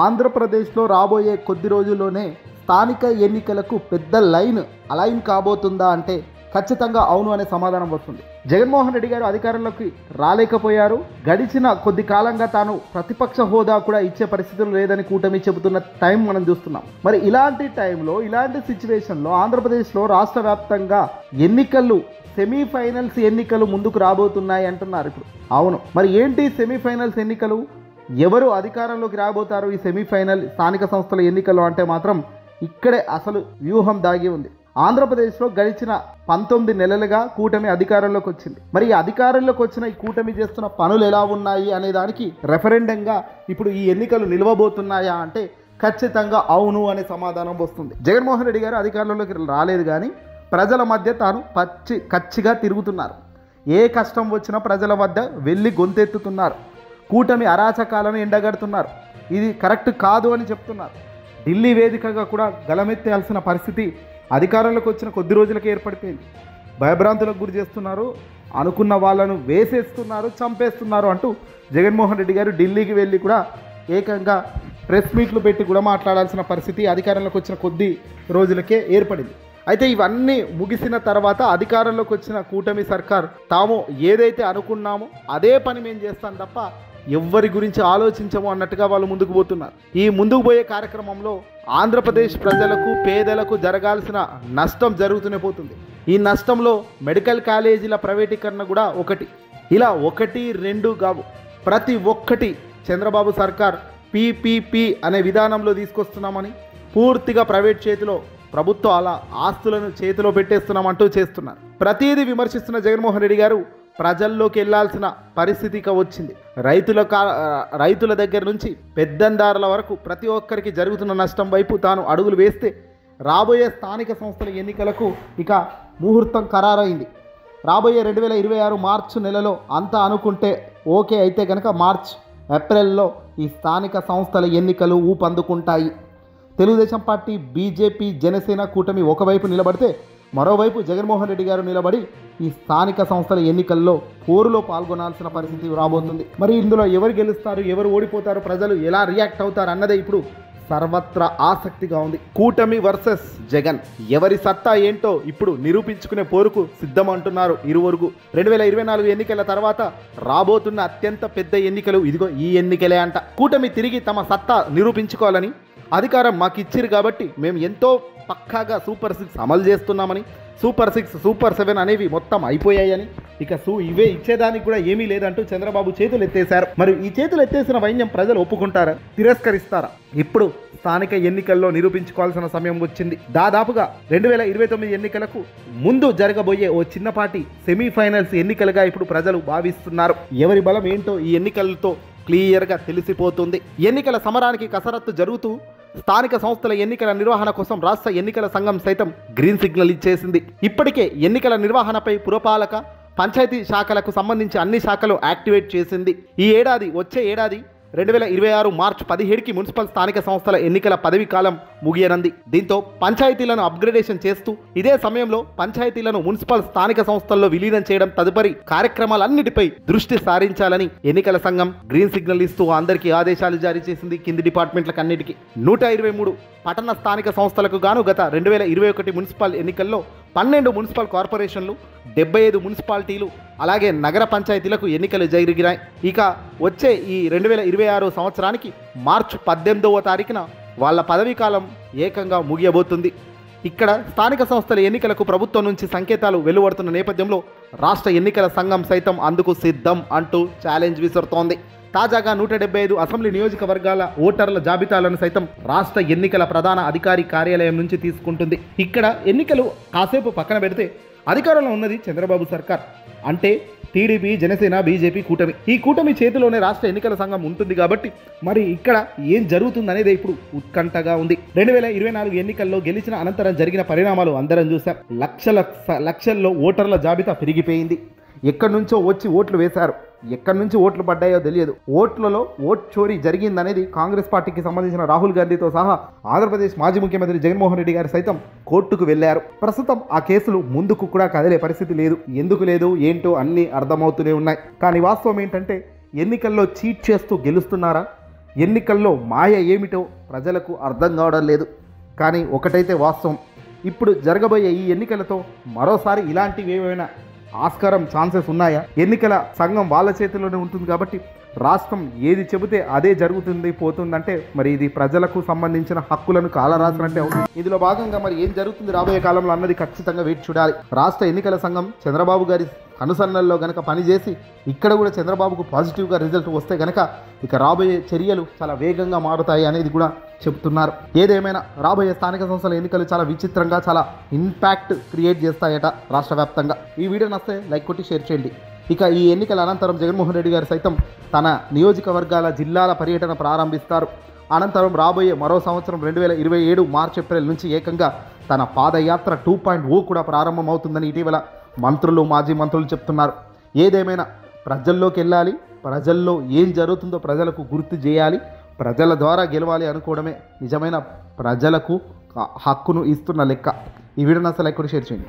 ఆంధ్రప్రదేశ్లో రాబోయే కొద్ది రోజుల్లోనే స్థానిక ఎన్నికలకు పెద్ద అలైన్ కాబోతుందా అంటే ఖచ్చితంగా అవును అనే సమాధానం వస్తుంది. జగన్మోహన్ రెడ్డి గారు అధికారంలోకి రాలేకపోయారు. గడిచిన కొద్ది కాలంగా తాను ప్రతిపక్ష హోదా కూడా ఇచ్చే పరిస్థితులు లేదని కూటమి చెబుతున్న టైం మనం చూస్తున్నాం. మరి ఇలాంటి టైంలో, ఇలాంటి సిచ్యువేషన్లో ఆంధ్రప్రదేశ్లో రాష్ట్ర వ్యాప్తంగా సెమీఫైనల్స్ ఎన్నికలు ముందుకు రాబోతున్నాయి అంటున్నారు ఇప్పుడు. అవును, మరి ఏంటి సెమీఫైనల్స్ ఎన్నికలు? ఎవరు అధికారంలోకి రాబోతారు ఈ సెమీఫైనల్ స్థానిక సంస్థల ఎన్నికలు అంటే మాత్రం ఇక్కడే అసలు వ్యూహం దాగి ఉంది. ఆంధ్రప్రదేశ్లో గడిచిన 19 నెలలుగా కూటమి అధికారంలోకి వచ్చింది. మరి ఈ అధికారంలోకి వచ్చిన ఈ కూటమి చేస్తున్న పనులు ఎలా ఉన్నాయి అనే దానికి రెఫరెండంగా ఇప్పుడు ఈ ఎన్నికలు నిలవబోతున్నాయా అంటే ఖచ్చితంగా అవును అనే సమాధానం వస్తుంది. జగన్మోహన్ రెడ్డి గారు అధికారంలోకి రాలేదు, కానీ ప్రజల మధ్య తాను కచ్చిగా తిరుగుతున్నారు. ఏ కష్టం వచ్చినా ప్రజల వద్ద వెళ్ళి గొంతెత్తుతున్నారు. కూటమి అరాచకాలను ఎండగడుతున్నారు. ఇది కరెక్ట్ కాదు అని చెప్తున్నారు. ఢిల్లీ వేదికగా కూడా గలమెత్తాల్సిన పరిస్థితి అధికారంలోకి వచ్చిన కొద్ది రోజులకే ఏర్పడిపోయింది. భయభ్రాంతులకు గురి చేస్తున్నారు, అనుకున్న వాళ్ళను వేసేస్తున్నారు, చంపేస్తున్నారు అంటూ జగన్మోహన్ రెడ్డి గారు ఢిల్లీకి వెళ్ళి కూడా ఏకంగా ప్రెస్ మీట్లు పెట్టి కూడా మాట్లాడాల్సిన పరిస్థితి అధికారంలోకి వచ్చిన కొద్ది రోజులకే ఏర్పడింది. అయితే ఇవన్నీ ముగిసిన తర్వాత అధికారంలోకి వచ్చిన కూటమి సర్కార్ తాము ఏదైతే అనుకున్నామో అదే పని మేము చేస్తాం తప్ప ఎవ్వరి గురించి ఆలోచించము అన్నట్టుగా వాళ్ళు ముందుకు పోతున్నారు. ఈ ముందుకు పోయే కార్యక్రమంలో ఆంధ్రప్రదేశ్ ప్రజలకు, పేదలకు జరగాల్సిన నష్టం జరుగుతూనే పోతుంది. ఈ నష్టంలో మెడికల్ కాలేజీల ప్రైవేటీకరణ కూడా ఒకటి. ఇలా 1, 2 కావు, ప్రతి ఒక్కటి చంద్రబాబు సర్కార్ పీపీపీ అనే విధానంలో తీసుకొస్తున్నామని, పూర్తిగా ప్రైవేట్ చేతిలో ప్రభుత్వ ఆస్తులను చేతిలో పెట్టేస్తున్నామంటూ చేస్తున్నారు. ప్రతిదీ విమర్శిస్తున్న జగన్మోహన్ రెడ్డి గారు ప్రజల్లోకి వెళ్లాల్సిన పరిస్థితి వచ్చింది. రైతుల దగ్గర నుంచి పెద్దందారుల వరకు ప్రతి ఒక్కరికి జరుగుతున్న నష్టం వైపు తాను అడుగులు వేస్తే రాబోయే స్థానిక సంస్థల ఎన్నికలకు ఇక ముహూర్తం ఖరారైంది. రాబోయే 2026 మార్చి నెలలో అంతా అనుకుంటే ఓకే అయితే కనుక ఏప్రిల్లో ఈ స్థానిక సంస్థల ఎన్నికలు ఊపందుకుంటాయి. తెలుగుదేశం పార్టీ, బీజేపీ, జనసేన కూటమి ఒకవైపు నిలబడితే మరోవైపు జగన్మోహన్ రెడ్డి గారు నిలబడి ఈ స్థానిక సంస్థల ఎన్నికల్లో పోరులో పాల్గొనాల్సిన పరిస్థితి రాబోతుంది. మరి ఇందులో ఎవరు గెలుస్తారు, ఎవరు ఓడిపోతారు, ప్రజలు ఎలా రియాక్ట్ అవుతారు అన్నదే ఇప్పుడు సర్వత్రా ఆసక్తిగా ఉంది. కూటమి వర్సెస్ జగన్, ఎవరి సత్తా ఏంటో ఇప్పుడు నిరూపించుకునే పోరుకు సిద్ధం అంటున్నారు ఇరువురు. 2024 ఎన్నికల తర్వాత రాబోతున్న అత్యంత పెద్ద ఎన్నికలు ఇదిగో ఈ ఎన్నికలే అంట. కూటమి తిరిగి తమ సత్తా నిరూపించుకోవాలని, అధికారం మాకు ఇచ్చిరు కాబట్టి మేము ఎంతో పక్కాగా సూపర్ 6 అమలు చేస్తున్నామని, సూపర్ 6, సూపర్ 7 అనేవి మొత్తం అయిపోయాయని, ఇక ఇవే ఇచ్చేదానికి కూడా ఏమీ లేదంటూ చంద్రబాబు చేతులు ఎత్తేశారు. మరి ఈ చేతులు ఎత్తేసిన వైన్యం ప్రజలు ఒప్పుకుంటారా, తిరస్కరిస్తారా? ఇప్పుడు స్థానిక ఎన్నికల్లో నిరూపించుకోవాల్సిన సమయం వచ్చింది. దాదాపుగా 2029 ఎన్నికలకు ముందు జరగబోయే ఓ చిన్నపాటి సెమీఫైనల్స్ ఎన్నికలుగా ఇప్పుడు ప్రజలు భావిస్తున్నారు. ఎవరి బలం ఏంటో ఈ ఎన్నికలతో క్లియర్గా తెలిసిపోతుంది. ఎన్నికల సమరానికి కసరత్తు జరుగుతూ స్థానిక సంస్థల ఎన్నికల నిర్వహణ కోసం రాష్ట్ర ఎన్నికల సంఘం సైతం గ్రీన్ సిగ్నల్ ఇచ్చేసింది. ఇప్పటికే ఎన్నికల నిర్వహణపై పురపాలక, పంచాయతీ శాఖలకు సంబంధించి అన్ని శాఖలు యాక్టివేట్ చేసింది. వచ్చే ఏడాది 2026 మార్చి 17కి మున్సిపల్ స్థానిక సంస్థల ఎన్నికల పదవి కాలం ముగియనుంది. దీంతో పంచాయతీలను అప్గ్రేడేషన్ చేస్తూ ఇదే సమయంలో పంచాయతీలను మున్సిపల్ స్థానిక సంస్థల్లో విలీనం చేయడం తదుపరి కార్యక్రమాలన్నిటిపై దృష్టి సారించాలని ఎన్నికల సంఘం గ్రీన్ సిగ్నల్ ఇస్తూ అందరికీ ఆదేశాలు జారీ చేసింది. కింది డిపార్ట్మెంట్లకు అన్నిటికీ 123 పట్టణ స్థానిక సంస్థలకు గాను గత 2021 మున్సిపల్ ఎన్నికల్లో 12 మున్సిపల్ కార్పొరేషన్లు, 75 మున్సిపాలిటీలు, అలాగే నగర పంచాయతీలకు ఎన్నికలు జరిగినాయి. ఇక వచ్చే ఈ 2026 సంవత్సరానికి మార్చి 18వ తారీఖున వాళ్ళ పదవీ కాలం ఏకంగా ముగియబోతుంది. ఇక్కడ స్థానిక సంస్థల ఎన్నికలకు ప్రభుత్వం నుంచి సంకేతాలు వెలువడుతున్న నేపథ్యంలో రాష్ట్ర ఎన్నికల సంఘం సైతం అందుకు సిద్ధం అంటూ ఛాలెంజ్ విసురుతోంది. తాజాగా 175 అసెంబ్లీ నియోజకవర్గాల ఓటర్ల జాబితాలను సైతం రాష్ట్ర ఎన్నికల ప్రధాన అధికారి కార్యాలయం నుంచి తీసుకుంటుంది. ఇక్కడ ఎన్నికలు కాసేపు పక్కన పెడితే అధికారంలో ఉన్నది చంద్రబాబు సర్కార్. అంటే టీడీపీ, జనసేన, బీజేపీ కూటమి. ఈ కూటమి చేతిలోనే రాష్ట్ర ఎన్నికల సంఘం ఉంటుంది కాబట్టి మరి ఇక్కడ ఏం జరుగుతుందనేది ఇప్పుడు ఉత్కంఠగా ఉంది. 2024 ఎన్నికల్లో గెలిచిన అనంతరం జరిగిన పరిణామాలు అందరం చూసాం. లక్షల్లో ఓటర్ల జాబితా పెరిగిపోయింది. ఎక్కడి నుంచో వచ్చి ఓట్లు వేశారు, ఎక్కడి నుంచి ఓట్లు పడ్డాయో తెలియదు. ఓట్లలో ఓట్ చోరీ జరిగిందనేది కాంగ్రెస్ పార్టీకి సంబంధించిన రాహుల్ గాంధీతో సహా ఆంధ్రప్రదేశ్ మాజీ ముఖ్యమంత్రి జగన్మోహన్ రెడ్డి గారు సైతం కోర్టుకు వెళ్లారు. ప్రస్తుతం ఆ కేసులు ముందుకు కూడా కదిలే పరిస్థితి లేదు. ఎందుకు లేదు ఏంటో అన్నీ అర్థమవుతూనే ఉన్నాయి. కానీ వాస్తవం ఏంటంటే ఎన్నికల్లో చీట్ చేస్తూ గెలుస్తున్నారా, ఎన్నికల్లో మాయ ఏమిటో ప్రజలకు అర్థం కావడం లేదు. కానీ ఒకటైతే వాస్తవం, ఇప్పుడు జరగబోయే ఈ ఎన్నికలతో మరోసారి ఇలాంటివి ఏమైనా ఆస్కారం ఛాన్సెస్ ఉన్నాయా? ఎన్నికల సంఘం వాళ్ళ చేతిలోనే ఉంటుంది కాబట్టి రాష్ట్రం ఏది చెబితే అదే జరుగుతుంది పోతుందంటే మరి ఇది ప్రజలకు సంబంధించిన హక్కులను కాలరాసినట్టే అవుతుంది. ఇందులో భాగంగా మరి ఏం జరుగుతుంది రాబోయే కాలంలో అన్నది ఖచ్చితంగా వేచి చూడాలి. రాష్ట్ర ఎన్నికల సంఘం చంద్రబాబు గారి అనుసరణల్లో గనక పనిచేసి ఇక్కడ కూడా చంద్రబాబుకు పాజిటివ్గా రిజల్ట్ వస్తే గనక ఇక రాబోయే చర్యలు చాలా వేగంగా మారుతాయి అనేది కూడా చెబుతున్నారు. ఏదేమైనా రాబోయే స్థానిక సంస్థల ఎన్నికలు చాలా విచిత్రంగా చాలా ఇంపాక్ట్ క్రియేట్ చేస్తాయట రాష్ట్ర వ్యాప్తంగా. ఈ వీడియో నచ్చితే లైక్ కొట్టి షేర్ చేయండి. ఇక ఈ ఎన్నికల అనంతరం జగన్మోహన్ రెడ్డి గారు సైతం తన నియోజకవర్గాల జిల్లాల పర్యటన ప్రారంభిస్తారు. అనంతరం రాబోయే మరో సంవత్సరం 2027 మార్చి ఏప్రిల్ నుంచి ఏకంగా తన పాదయాత్ర 2.0 కూడా ప్రారంభమవుతుందని ఇటీవల మంత్రులు మాజీ మంత్రులు చెప్తున్నారు. ఏదేమైనా ప్రజల్లోకి వెళ్ళాలి, ప్రజల్లో ఏం జరుగుతుందో ప్రజలకు గుర్తు చేయాలి, ప్రజల ద్వారా గెలవాలి అనుకోవడమే నిజమైన ప్రజలకు హక్కును ఇస్తున్న లెక్క. ఈ వీడియోని అసలు లైక్ కూడా షేర్ చేయండి.